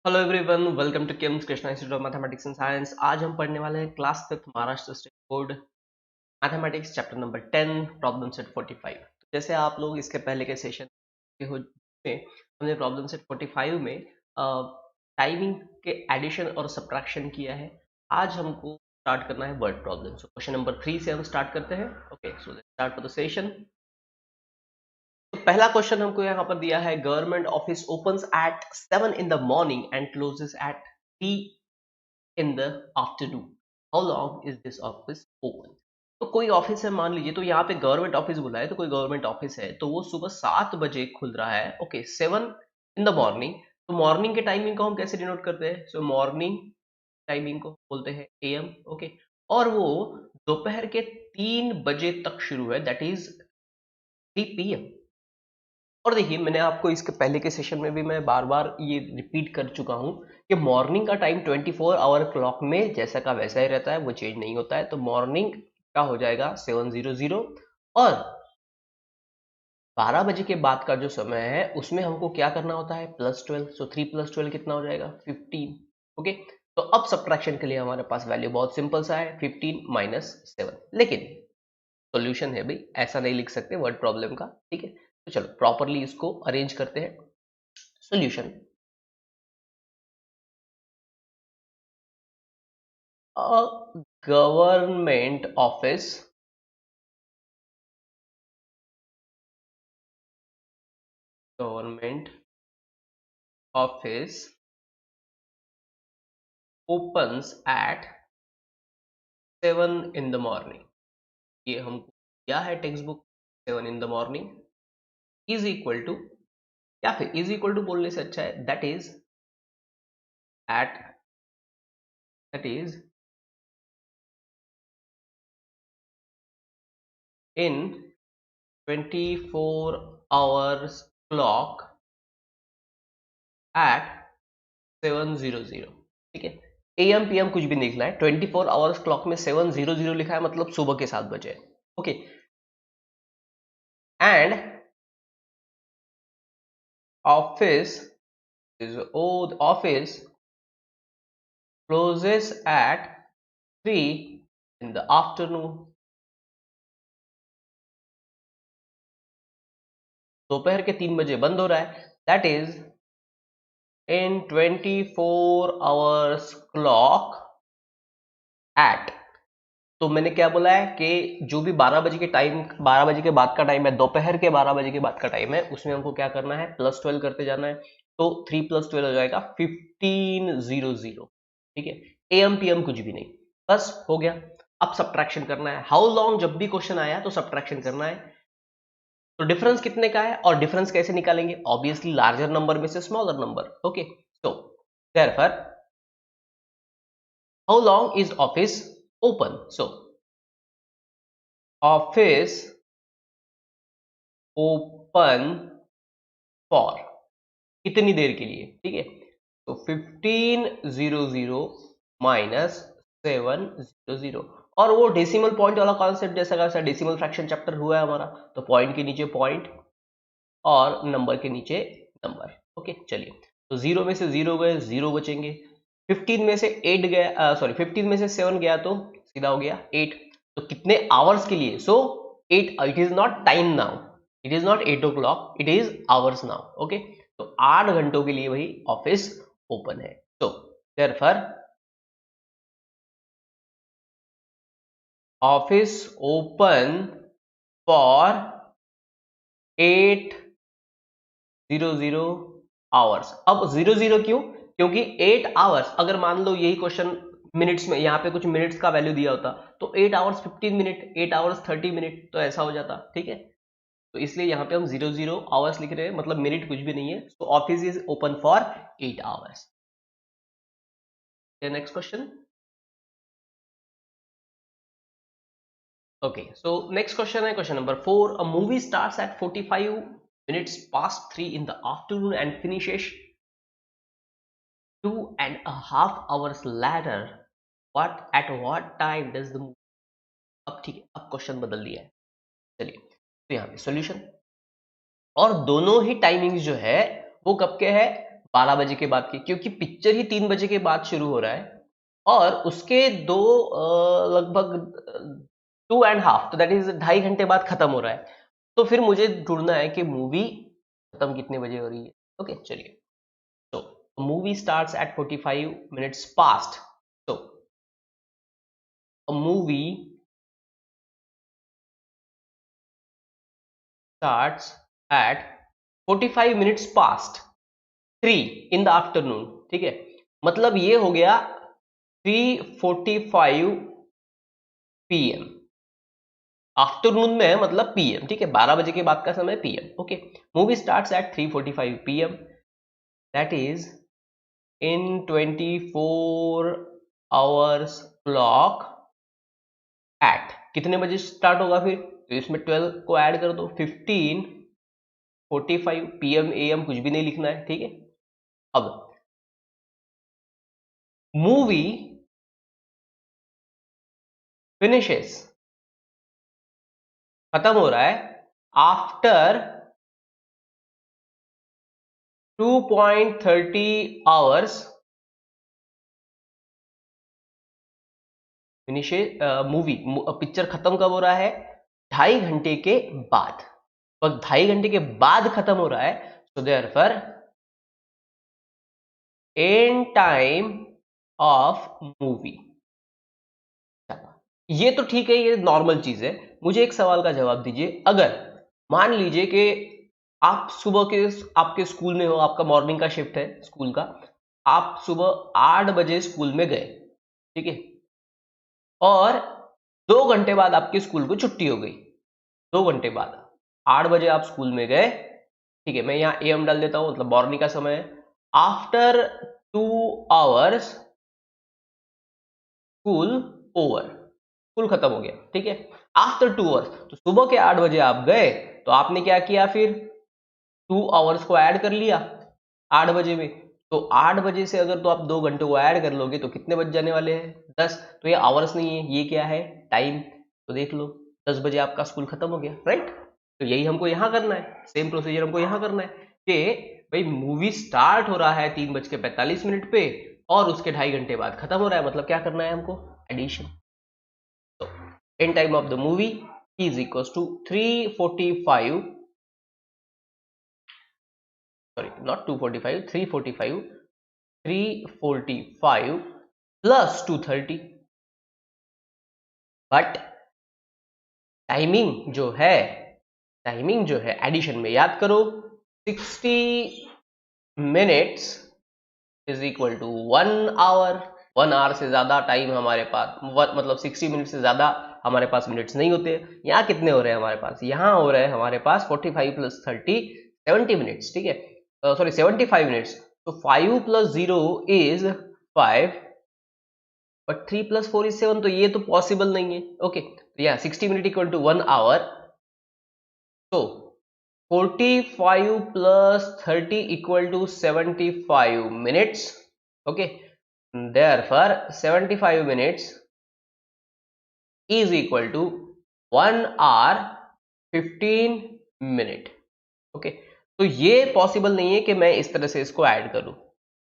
Hello everyone, welcome to KIMS Krishna institute of mathematics and science. आज हम पढ़ने वाले हैं class 5th Maharashtra state board mathematics chapter number 10 problem set 45। जैसे आप लोग इसके पहले के सेशन के हो में हमने प्रॉब्लम सेट 45 में टाइमिंग के एडिशन और सब्ट्रैक्शन किया है। आज हमको स्टार्ट करना है word problem. So question number 3 से हम स्टार्ट करते हैं। Okay, so let's start for the session. तो पहला क्वेश्चन हमको यहाँ पर दिया है, government office opens at 7 in the morning and closes at 3 in the afternoon. How long is this office open? तो कोई ऑफिस है मान लीजिए, तो यहाँ पे गवर्नमेंट ऑफिस बोला है, तो कोई गवर्नमेंट ऑफिस है तो वो सुबह 7 बजे खुल रहा है। Okay, 7 in the morning. तो मॉर्निंग के टाइमिंग को हम कैसे डिनोट करते हैं? सो मॉर्निंग टाइमिंग को बोलते हैं एएम। ओके, और वो दोपहर के 3 बजे तक शुरू है, दैट इज 3 PM। और देखिए, मैंने आपको इसके पहले के सेशन में भी मैं बार बार ये रिपीट कर चुका हूँ कि मॉर्निंग का टाइम 24 आवर क्लॉक में जैसा का वैसा ही रहता है, वो चेंज नहीं होता है। तो मॉर्निंग का हो जाएगा 700 और 12 बजे के बाद का जो समय है उसमें हमको क्या करना होता है? +12। सो 3 + 12 कितना हो जाएगा? 15। ओके, तो अब सब्ट्रैक्शन के लिए हमारे पास वैल्यू बहुत सिंपल सा है, 15 - 7। लेकिन सॉल्यूशन है भाई, ऐसा नहीं लिख सकते वर्ड प्रॉब्लम का। ठीक है, तो चलो प्रॉपरली इसको अरेंज करते हैं। Solution, a government office opens at 7 in the morning। ये हमको क्या है text book? 7 in the morning is equal to, या फिर इज इक्वल टू बोलने से अच्छा है at that is in 24 hours clock at 700। ठीक है, एम पी एम कुछ भी नहीं लिखना है, 24 आवर्स क्लॉक में 700 लिखा है, मतलब सुबह के 7 बजे। Okay, and office is oh the office closes at 3 in the afternoon। दोपहर के 3 बजे बंद हो रहा है, that is in 24 hours clock at. तो मैंने क्या बोला है कि जो भी 12 बजे के टाइम, 12 बजे के बाद का टाइम है, दोपहर के 12 बजे के बाद का टाइम है, उसमें हमको क्या करना है? +12 करते जाना है। तो 3 + 12 हो जाएगा 1500। ठीक है, एम पी एम कुछ भी नहीं, बस हो गया। अब सब्ट्रैक्शन करना है। हाउ लॉन्ग, जब भी क्वेश्चन आया तो सब्ट्रैक्शन करना है। तो डिफरेंस कितने का है और डिफरेंस कैसे निकालेंगे? ऑब्वियसली लार्जर नंबर में से smaller number. Okay, so therefore how long is office open? So office open for कितनी देर के लिए? ठीक है, तो 1500 -700। और वो डेसिमल पॉइंट वाला कॉन्सेप्ट जैसा का डेसिमल फ्रैक्शन चैप्टर हुआ है हमारा, तो पॉइंट के नीचे पॉइंट और नंबर के नीचे नंबर। ओके, चलिए, तो 0 में से 0 गए, 0 बचेंगे। 15 में से 8 गया, सॉरी 15 में से 7 गया तो सीधा हो गया 8। तो कितने आवर्स के लिए? सो 8, it is not time now, it is not 8 o'clock, it is ours now. Okay, तो 8 घंटों के लिए वही ऑफिस ओपन है। तो therefore office open for 800 hours. अब 00 क्यों? क्योंकि 8 आवर्स, अगर मान लो यही क्वेश्चन मिनट्स में, यहाँ पे कुछ मिनट्स का वैल्यू दिया होता, तो 8 आवर्स 15 मिनट, 8 आवर्स 30 मिनट, तो ऐसा हो जाता। ठीक है, तो इसलिए यहाँ पे हम 00 आवर्स लिख रहे हैं, मतलब मिनट कुछ भी नहीं है। तो office is open for 8 hours. Next question. Okay, so next question है question number 4। A movie starts at 45 minutes past 3 in the afternoon and finishes 2.5 hours later। what time does the movie? अब ठीक है, अब question बदल दिया है। चलिए, तो यहाँ पे सॉल्यूशन, और दोनों ही टाइमिंग्स जो है वो कब के है? 12 बजे के बाद की, क्योंकि पिक्चर ही 3 बजे के बाद शुरू हो रहा है और उसके दो लगभग 2.5, तो दैट इज 2.5 घंटे बाद खत्म हो रहा है। तो फिर मुझे ढूंढना है कि मूवी खत्म कितने बजे हो रही है। ओके चलिए, तो movie starts at 45 minutes past. तो movie starts at 45 minutes past 3 in the afternoon. ठीक है, मतलब ये हो गया 3:45 पीएम। आफ्टरनून में है मतलब पीएम, ठीक है, 12 बजे के बाद का समय PM. Okay, movie starts at 3:45 PM, that is in 24 hours clock at कितने बजे स्टार्ट होगा फिर, तो इसमें 12 को ऐड कर दो, 15:45 पीएम एएम कुछ भी नहीं लिखना है। ठीक है, अब मूवी फिनिशेस खत्म हो रहा है आफ्टर 2.30 आवर्स। फिनिशे मूवी पिक्चर खत्म कब हो रहा है, 2.5 घंटे के बाद। और 2.5 घंटे के बाद खत्म हो रहा है, so therefore and time of movie. ये तो ठीक है, ये नॉर्मल चीज है। मुझे एक सवाल का जवाब दीजिए, अगर मान लीजिए कि आप सुबह के आपके स्कूल में हो, आपका मॉर्निंग का शिफ्ट है स्कूल का, आप सुबह 8 बजे स्कूल में गए, ठीक है, और 2 घंटे बाद आपके स्कूल को छुट्टी हो गई। 2 घंटे बाद 8 बजे आप स्कूल में गए, ठीक है, मैं यहाँ एम डाल देता हूं, मतलब मॉर्निंग का समय है। After 2 hours school over, school खत्म हो गया। ठीक है, आफ्टर 2 आवर्स, तो सुबह के 8 बजे आप गए, तो आपने क्या किया फिर, 2 आवर्स को ऐड कर लिया 8 बजे में। तो 8 बजे से अगर तो आप 2 घंटे को ऐड कर लोगे तो कितने बज जाने वाले हैं, 10। तो ये आवर्स नहीं है, ये क्या है, टाइम। तो देख लो, 10 बजे आपका स्कूल खत्म हो गया, राइट। तो यही हमको यहाँ करना है, सेम प्रोसीजर हमको यहाँ करना है कि भाई मूवी स्टार्ट हो रहा है 3:45 पे और उसके 2.5 घंटे बाद खत्म हो रहा है, मतलब क्या करना है हमको, एडिशन। तो end time of the movie is equals to 3:45, sorry not 2:45, 3:45, 3:45 plus 2:30। But timing जो है, टाइमिंग जो है एडिशन में याद करो, 60 minutes is equal to 1 hour. 1 hour से ज्यादा टाइम हमारे पास, मतलब 60 मिनट से ज्यादा हमारे पास मिनट्स नहीं होते। यहाँ कितने हो रहे हैं हमारे पास, यहाँ हो रहे हैं हमारे पास 45 + 30 70 मिनट्स। ठीक है, सॉरी 75 मिनट्स। तो 5 + 0 इज 5, बट 3 + 4 इज 7, तो ये तो पॉसिबल नहीं है। ओके, तो यहाँ 60 मिनट इक्वल टू 1 आवर, तो 45 + 30 equal to 75 minutes. Okay, therefore 75 minutes is equal to 1 hour 15 minute। Okay, तो ये पॉसिबल नहीं है कि मैं इस तरह से इसको ऐड करूं।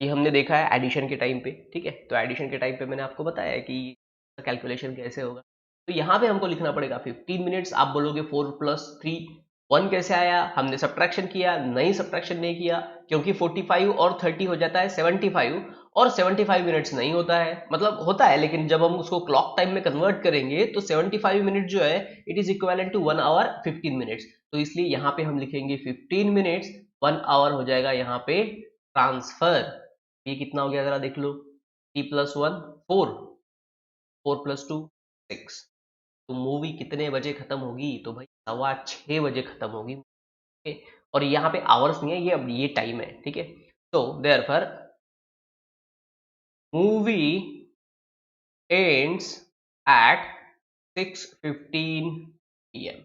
ये हमने देखा है एडिशन के टाइम पे, ठीक है, तो एडिशन के टाइम पे मैंने आपको बताया है कि कैलकुलेशन कैसे होगा। तो यहाँ पे हमको लिखना पड़ेगा 15 मिनट्स। आप बोलोगे 4 + 3 1 कैसे आया, हमने सब्ट्रैक्शन किया, नहीं सब्ट्रैक्शन नहीं किया, क्योंकि 45 और 30 हो जाता है 75, और 75 मिनट्स नहीं होता है, मतलब होता है लेकिन जब हम उसको क्लॉक टाइम में कन्वर्ट करेंगे तो 75 मिनट जो है it is equal to 1 hour 15 minutes. तो इसलिए यहाँ पे हम लिखेंगे 15 मिनट्स, 1 आवर हो जाएगा यहाँ पे ट्रांसफर। ये कितना हो गया जरा देख लो, 3 + 1 4, 4 + 2 6। तो मूवी कितने बजे खत्म होगी, तो भाई 6:15 बजे खत्म होगी। ओके, और यहाँ पे आवर्स नहीं है, ये अब ये टाइम है। ठीक है, तो therefore movie ends eight 6:15 PM।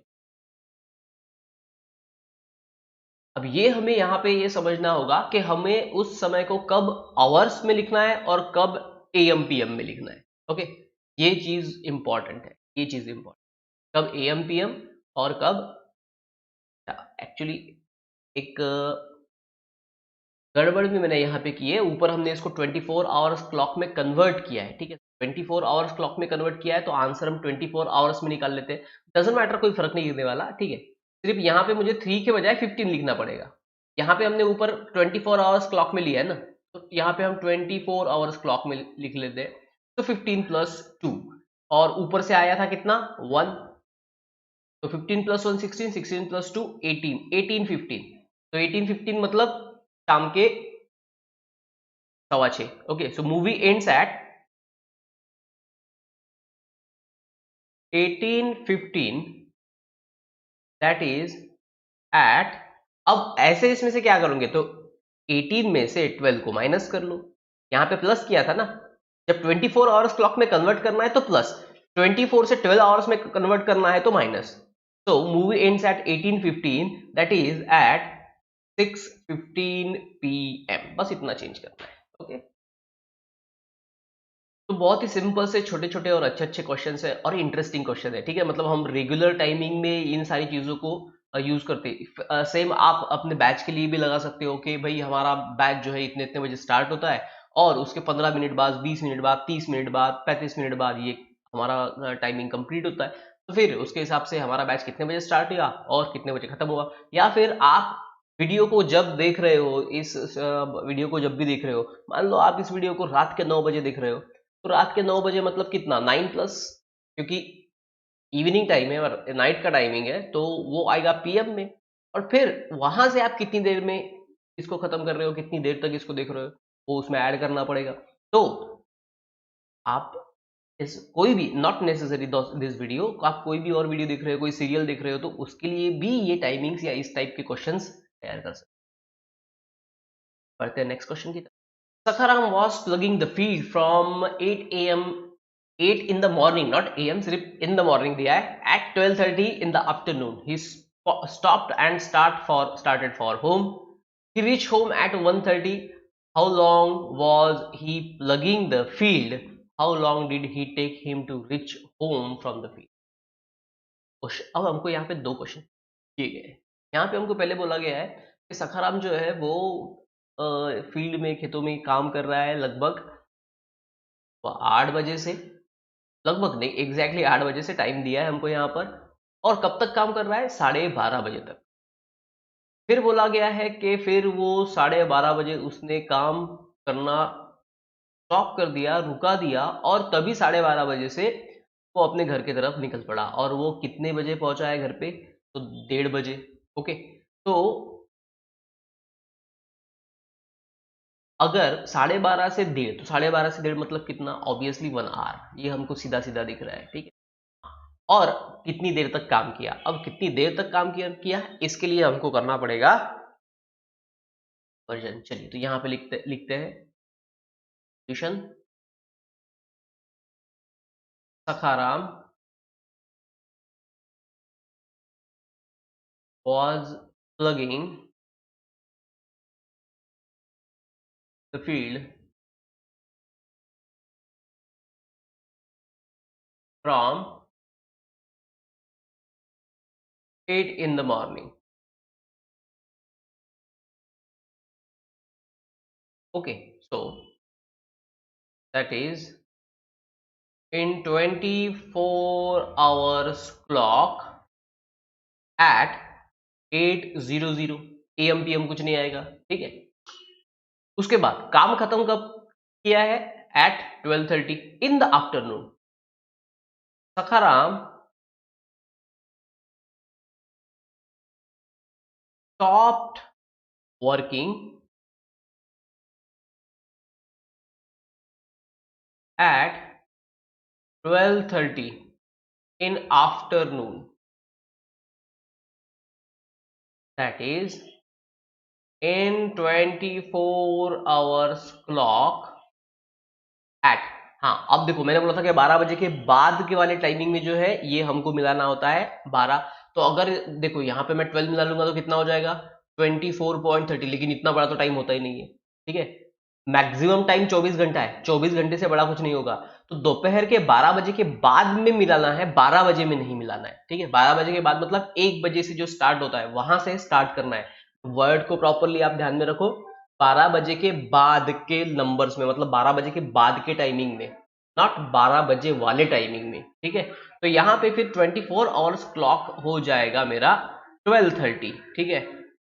अब ये हमें यहाँ पे ये समझना होगा कि हमें उस समय को कब आवर्स में लिखना है और कब AM PM में लिखना है। ओके, ये चीज इंपॉर्टेंट है, ये चीज इंपॉर्टेंट, कब AM PM और कब, एक्चुअली एक गड़बड़ भी मैंने यहाँ पे की है, ऊपर हमने इसको 24 आवर्स क्लॉक में कन्वर्ट किया है, ठीक है। 24 आवर्स क्लॉक में कन्वर्ट किया है तो आंसर हम 24 आवर्स में निकाल लेते हैं। डजंट मैटर, कोई फर्क नहीं गिरने वाला, ठीक है। सिर्फ यहाँ पे मुझे 3 के बजाय 15 लिखना पड़ेगा। यहाँ पे हमने ऊपर 24 आवर्स क्लॉक में लिया है ना, तो यहाँ पे हम 24 आवर्स क्लॉक में लिख लेते हैं। तो 15 प्लस 2, और ऊपर से आया था कितना 1, तो 15 प्लस 1 16, 16 प्लस 2 18, 18 15, तो 18 15 मतलब शाम के 6:15। Okay, so movie ends at 18:15, that is at, अब ऐसे इसमें से क्या करोगे, तो 18 में से 12 को माइनस कर लो। यहाँ पे प्लस किया था ना, जब 24 आवर्स क्लॉक में कन्वर्ट करना है तो प्लस, 24 से 12 आवर्स में कन्वर्ट करना है तो माइनस। तो movie ends at 18:15, that is at 6:15 PM, बस इतना चेंज करना है। ओके, तो बहुत ही सिंपल से छोटे छोटे और अच्छे अच्छे क्वेश्चन है और इंटरेस्टिंग क्वेश्चन है, ठीक है। मतलब हम रेगुलर टाइमिंग में इन सारी चीज़ों को यूज करते हैं। सेम आप अपने बैच के लिए भी लगा सकते हो कि भाई हमारा बैच जो है इतने इतने बजे स्टार्ट होता है, और उसके 15 मिनट बाद, 20 मिनट बाद, 30 मिनट बाद, 35 मिनट बाद ये हमारा टाइमिंग कंप्लीट होता है। तो फिर उसके हिसाब से हमारा बैच कितने बजे स्टार्ट हुआ और कितने बजे खत्म हुआ। या फिर आप वीडियो को जब देख रहे हो, इस वीडियो को जब भी देख रहे हो, मान लो आप इस वीडियो को रात के 9 बजे देख रहे हो, तो रात के 9 बजे मतलब कितना 9 प्लस, क्योंकि इवनिंग टाइम है और नाइट का टाइमिंग है, तो वो आएगा PM में। और फिर वहां से आप कितनी देर में इसको खत्म कर रहे हो, कितनी देर तक इसको देख रहे हो, वो उसमें ऐड करना पड़ेगा। तो आप इस कोई भी, नॉट नेसेसरी दिस वीडियो, आप कोई भी और वीडियो देख रहे हो, कोई सीरियल देख रहे हो, तो उसके लिए भी ये टाइमिंग्स या इस टाइप के क्वेश्चंस तैयार कर सकते हैं। बढ़ते हैं नेक्स्ट क्वेश्चन की तरफ। Sakharam was plugging the feed from 8 a.m. 8 in the morning, not AM, सिर्फ in the morning दिया है, at 12:30 in the afternoon. He stopped and started for home. He reached home at 1:30. How long was he plugging the field? How long did he take him to reach home from the field? अब हमको यहाँ पे दो question दिए गए हैं। यहाँ पे हमको पहले बोला गया है कि सखाराम जो है वो फील्ड में, खेतों में काम कर रहा है लगभग 8 बजे से, लगभग नहीं, एग्जैक्टली 8 बजे से टाइम दिया है हमको यहाँ पर। और कब तक काम कर रहा है, 12:30 बजे तक। फिर बोला गया है कि फिर वो 12:30 बजे उसने काम करना स्टॉप कर दिया, रुका दिया, और तभी 12:30 बजे से वो अपने घर की तरफ निकल पड़ा। और वो कितने बजे पहुंचा है घर पे, तो 1:30 बजे। ओके, तो अगर 12:30 से 1:30, तो 12:30 से 1:30 मतलब कितना, ऑब्वियसली 1 आवर, ये हमको सीधा सीधा दिख रहा है, ठीक है। और कितनी देर तक काम किया, अब कितनी देर तक काम किया इसके लिए हमको करना पड़ेगा वर्जन। चलिए, तो यहाँ पे लिखते लिखते हैं tuition. Sakharam was plugging the field from 8 in the morning. Okay, so that is in 24 hours clock at 8:00 AM PM, कुछ नहीं आएगा, ठीक है। उसके बाद काम खत्म कब किया है, at 12:30 in the afternoon. Sakharam stopped working at 12:30 in afternoon, that is in 24 hours clock at, हाँ अब देखो मैंने बोला था कि 12 बजे के बाद के वाले टाइमिंग में जो है ये हमको मिलाना होता है 12। तो अगर देखो यहाँ पे मैं 12 मिला लूंगा तो कितना हो जाएगा 24.30, लेकिन इतना बड़ा तो टाइम होता ही नहीं है, ठीक है। मैक्सिमम टाइम 24 घंटा है, 24 घंटे से बड़ा कुछ नहीं होगा। तो दोपहर के 12 बजे के बाद में मिलाना है, 12 बजे में नहीं मिलाना है, ठीक है। 12 बजे के बाद मतलब 1 बजे से जो स्टार्ट होता है वहां से स्टार्ट करना है। वर्ड को प्रॉपरली आप ध्यान में रखो, 12 बजे के बाद के नंबर्स में, मतलब 12 बजे के बाद के टाइमिंग में, नॉट 12 बजे वाले टाइमिंग में, ठीक है। तो यहाँ पे फिर 24 आवर्स क्लॉक हो जाएगा मेरा 12:30, ठीक है,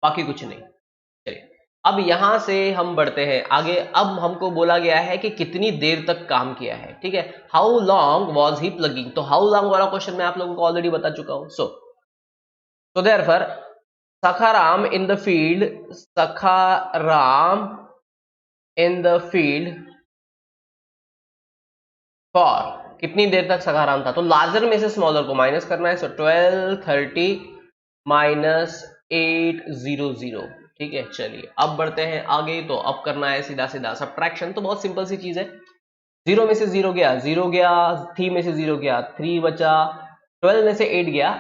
बाकी कुछ नहीं। चलिए अब यहां से हम बढ़ते हैं आगे। अब हमको बोला गया है कि कितनी देर तक काम किया है, ठीक है। How long was he plugging, तो हाउ लॉन्ग वाला क्वेश्चन मैं आप लोगों को ऑलरेडी बता चुका हूं। So therefore Sakharam in the field, Sakharam in the field for कितनी देर तक सखाराम था, तो लार्जर में से स्मॉलर को माइनस करना है। सो 12:30 माइनस 800, ठीक है। चलिए अब बढ़ते हैं आगे। तो अब करना है सीधा सीधा सब्ट्रैक्शन, तो बहुत सिंपल सी चीज है। 0 में से 0 गया, 0 गया, 3 में से 0 गया, 3 बचा, 12 में से 8 गया,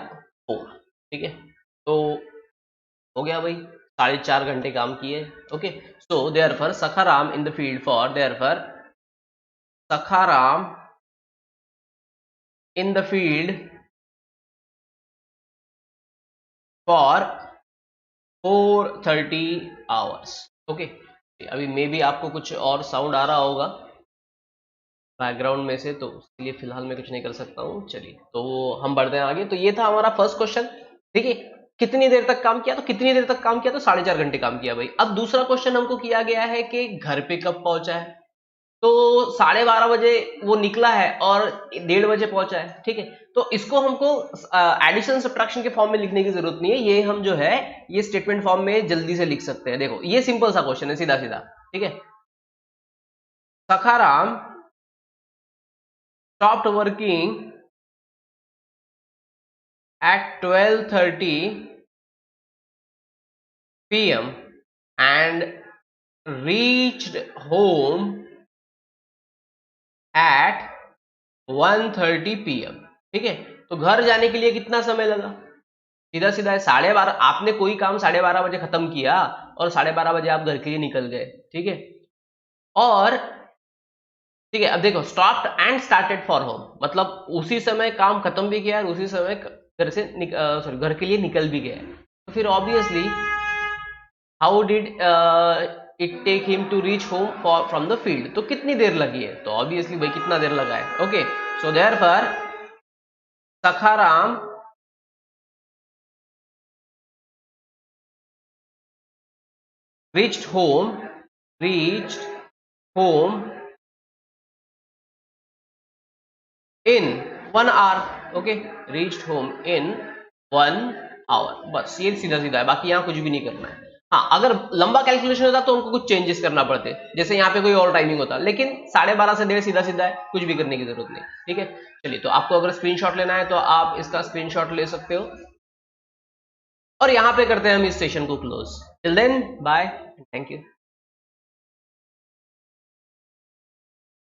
4, ठीक है। तो हो गया भाई, 4.5 घंटे काम किए। Okay, so therefore Sakharam in the field for, therefore Sakharam in the field for 430 hours. Okay, अभी मे बी आपको कुछ और साउंड आ रहा होगा बैकग्राउंड में से, तो उसके लिए फिलहाल मैं कुछ नहीं कर सकता हूँ। चलिए तो हम बढ़ते हैं आगे। तो ये था हमारा फर्स्ट क्वेश्चन, देखिए कितनी देर तक काम किया, तो कितनी देर तक काम किया, तो 4.5 घंटे काम किया भाई। अब दूसरा क्वेश्चन हमको किया गया है कि घर पे कब पहुंचा है, तो 12:30 बजे वो निकला है और 1:30 बजे पहुंचा है, ठीक है। तो इसको हमको एडिशन सब्ट्रैक्शन के फॉर्म में लिखने की जरूरत नहीं है, ये हम जो है ये स्टेटमेंट फॉर्म में जल्दी से लिख सकते हैं। देखो ये सिंपल सा क्वेश्चन है, सीधा सीधा, ठीक है। Sakharam stopped working at 12:30 p.m. and reached home at 1:30 p.m. ठीक है। तो घर जाने के लिए कितना समय लगा, सीधा सीधा है 12:30। आपने कोई काम 12:30 बजे खत्म किया और 12:30 बजे आप घर के लिए निकल गए, ठीक है। और ठीक है, अब देखो stopped and started for home, मतलब उसी समय काम खत्म भी किया और उसी समय घर से सॉरी घर के लिए निकल भी गया। तो फिर obviously how did it take him to reach home from the field, तो कितनी देर लगी है, तो ऑब्वियसली भाई कितना देर लगा है। Okay, so therefore Sakharam reached home in 1 hour। Okay, reached home in 1 hour, बस ये सीधा सीधा है, बाकी यहाँ कुछ भी नहीं करना है। हाँ, अगर लंबा कैलकुलेशन होता तो हमको कुछ चेंजेस करना पड़ते, जैसे यहाँ पे कोई और टाइमिंग होता, लेकिन 12:30 से 1:30 सीधा सीधा है, कुछ भी करने की जरूरत नहीं, ठीक है। चलिए, तो आपको अगर स्क्रीनशॉट लेना है तो आप इसका स्क्रीनशॉट ले सकते हो, और यहाँ पे करते हैं हम इस सेशन को close. Till then bye, thank you.